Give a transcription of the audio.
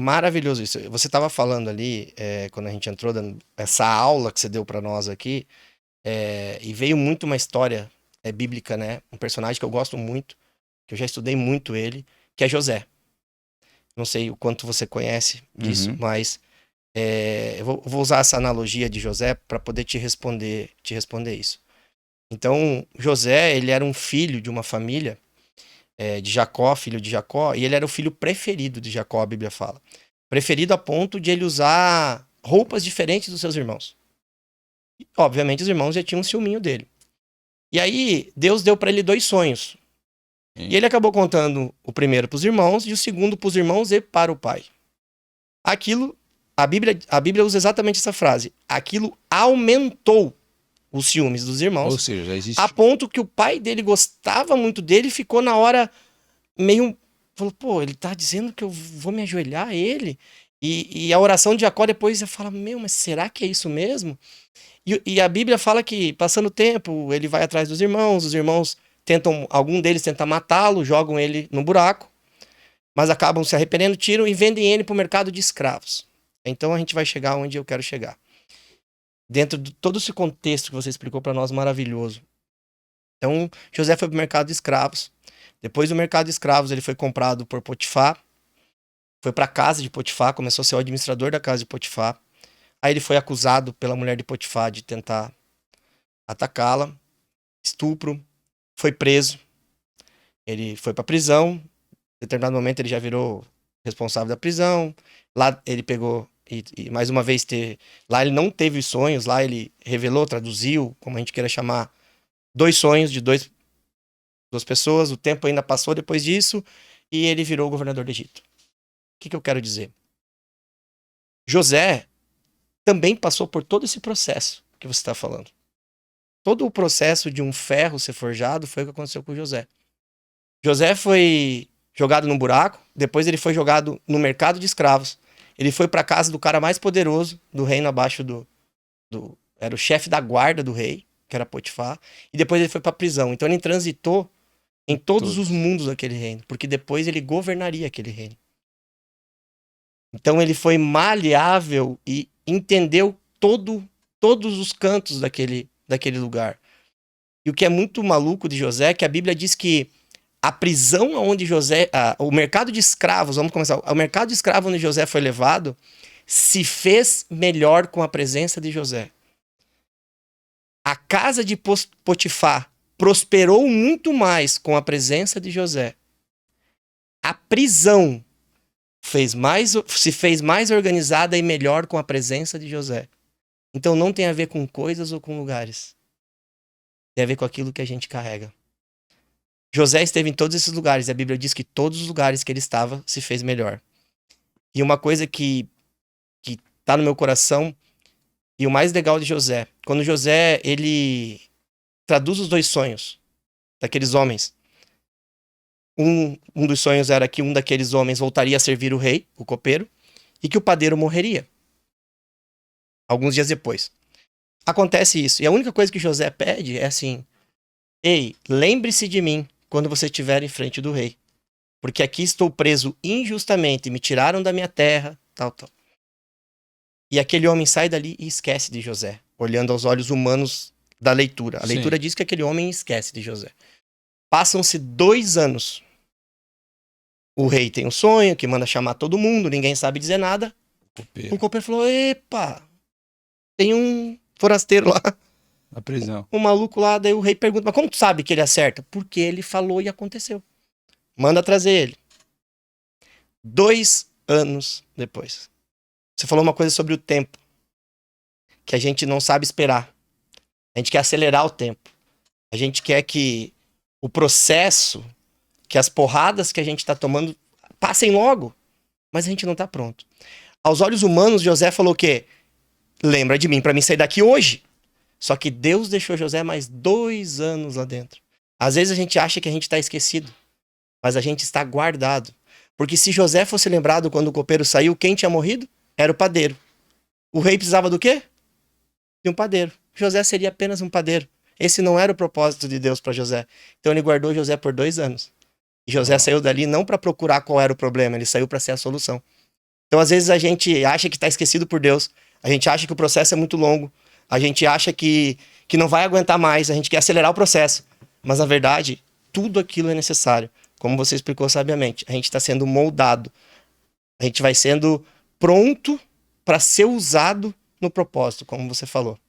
maravilhoso isso. Você estava falando ali, quando a gente entrou, dando essa aula que você deu para nós aqui, e veio muito uma história bíblica, né? Um personagem que eu gosto muito, que eu já estudei muito ele, que é José. Não sei o quanto você conhece disso, Uhum. mas eu vou usar essa analogia de José para poder te responder isso. Então, José, ele era um filho de uma família de Jacó, filho de Jacó, e ele era o filho preferido de Jacó, a Bíblia fala. Preferido a ponto de ele usar roupas diferentes dos seus irmãos. E, obviamente, os irmãos já tinham um ciúminho dele. E aí, Deus deu para ele 2 sonhos. E Sim. ele acabou contando o primeiro para os irmãos e o segundo para os irmãos e para o pai. Aquilo, a Bíblia usa exatamente essa frase. Aquilo aumentou os ciúmes dos Ou irmãos, seja, já a existe. ponto que o pai dele gostava muito dele e ficou na hora meio. Falou, pô, ele tá dizendo que eu vou me ajoelhar a ele? E a oração de Jacó depois você fala, meu, mas será que é isso mesmo? E a Bíblia fala que, passando o tempo, ele vai atrás dos irmãos, os irmãos tentam, algum deles tenta matá-lo, jogam ele no buraco, mas acabam se arrependendo, tiram e vendem ele para o mercado de escravos. Então a gente vai chegar onde eu quero chegar. Dentro de todo esse contexto que você explicou para nós, maravilhoso. Então, José foi para o mercado de escravos. Depois do mercado de escravos, ele foi comprado por Potifar. Foi para a casa de Potifar, começou a ser o administrador da casa de Potifar. Aí ele foi acusado pela mulher de Potifar de tentar atacá-la, estupro, foi preso. Ele foi para prisão. Em determinado momento ele já virou responsável da prisão. Lá ele pegou e mais uma vez lá ele não teve os sonhos, lá ele revelou, traduziu, como a gente queira chamar, 2 sonhos de duas pessoas. O tempo ainda passou depois disso e ele virou governador do Egito. O que eu quero dizer? José também passou por todo esse processo que você está falando. Todo o processo de um ferro ser forjado foi o que aconteceu com José. José foi jogado num buraco, depois ele foi jogado no mercado de escravos. Ele foi para a casa do cara mais poderoso do reino, abaixo era o chefe da guarda do rei, que era Potifar, e depois ele foi para a prisão. Então ele transitou em todos os Todos. mundos daquele reino, porque depois ele governaria aquele reino. Então ele foi maleável e entendeu todos os cantos daquele lugar. E o que é muito maluco de José é que a Bíblia diz que a prisão onde José, o mercado de escravos, vamos começar, o mercado de escravos onde José foi levado, se fez melhor com a presença de José. A casa de Potifar prosperou muito mais com a presença de José. A prisão se fez mais organizada e melhor com a presença de José. Então não tem a ver com coisas ou com lugares. Tem a ver com aquilo que a gente carrega. José esteve em todos esses lugares e a Bíblia diz que todos os lugares que ele estava se fez melhor. E uma coisa que tá no meu coração e o mais legal de José, quando José ele traduz os 2 sonhos daqueles homens. Um dos sonhos era que um daqueles homens voltaria a servir o rei, o copeiro, e que o padeiro morreria alguns dias depois. Acontece isso. E a única coisa que José pede é assim: ei, lembre-se de mim quando você estiver em frente do rei. Porque aqui estou preso injustamente, me tiraram da minha terra, tal, tal. E aquele homem sai dali e esquece de José, olhando aos olhos humanos da leitura. A leitura Sim. diz que aquele homem esquece de José. Passam-se 2 anos. O rei tem um sonho que manda chamar todo mundo, ninguém sabe dizer nada. O Copeiro. copeiro falou: epa, tem um forasteiro lá, A prisão. um maluco lá. Daí o rei pergunta: mas como tu sabe que ele acerta? Porque ele falou e aconteceu. Manda trazer ele. 2 anos depois. Você falou uma coisa sobre o tempo, que a gente não sabe esperar. A gente quer acelerar o tempo. A gente quer que o processo, que as porradas que a gente está tomando passem logo, mas a gente não está pronto. Aos olhos humanos, José falou o quê? Lembra de mim para mim sair daqui hoje. Só que Deus deixou José mais 2 anos lá dentro. Às vezes a gente acha que a gente está esquecido, mas a gente está guardado. Porque se José fosse lembrado quando o copeiro saiu, quem tinha morrido? Era o padeiro. O rei precisava do quê? De um padeiro. José seria apenas um padeiro. Esse não era o propósito de Deus para José. Então ele guardou José por 2 anos. E José Ó. saiu dali não para procurar qual era o problema, ele saiu para ser a solução. Então, às vezes, a gente acha que está esquecido por Deus, a gente acha que o processo é muito longo, a gente acha que não vai aguentar mais, a gente quer acelerar o processo. Mas, na verdade, tudo aquilo é necessário. Como você explicou sabiamente, a gente está sendo moldado. A gente vai sendo pronto para ser usado no propósito, como você falou.